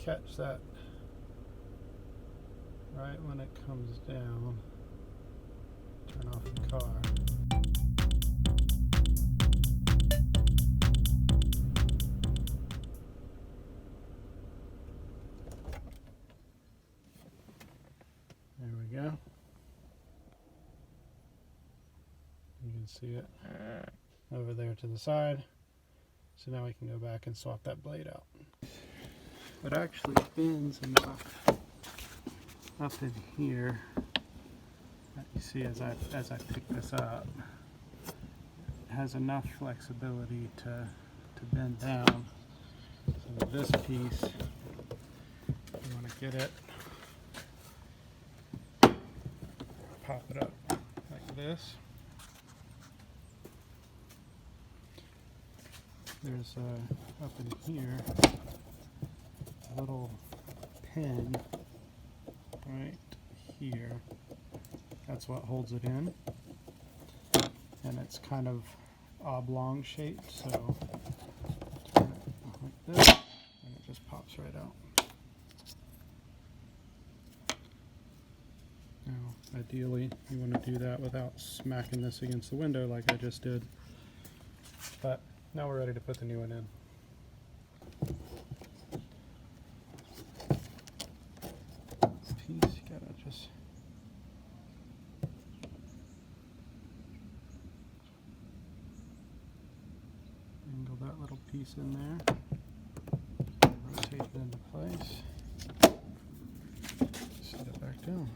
catch that right when it comes down. Turn off the car. There we go. You can see it over there to the side. So now we can go back and swap that blade out. It actually bends enough up in here that you see as I pick this up, it has enough flexibility to bend down. So this piece, you want to get it, pop it up like this. There's up in here a little pin right here. That's what holds it in, and it's kind of oblong shaped, so turn it like this and it just pops right out. Now ideally you want to do that without smacking this against the window like I just did, but now we're ready to put the new one in. This piece, you gotta just angle that little piece in there, rotate it into place, set it back down.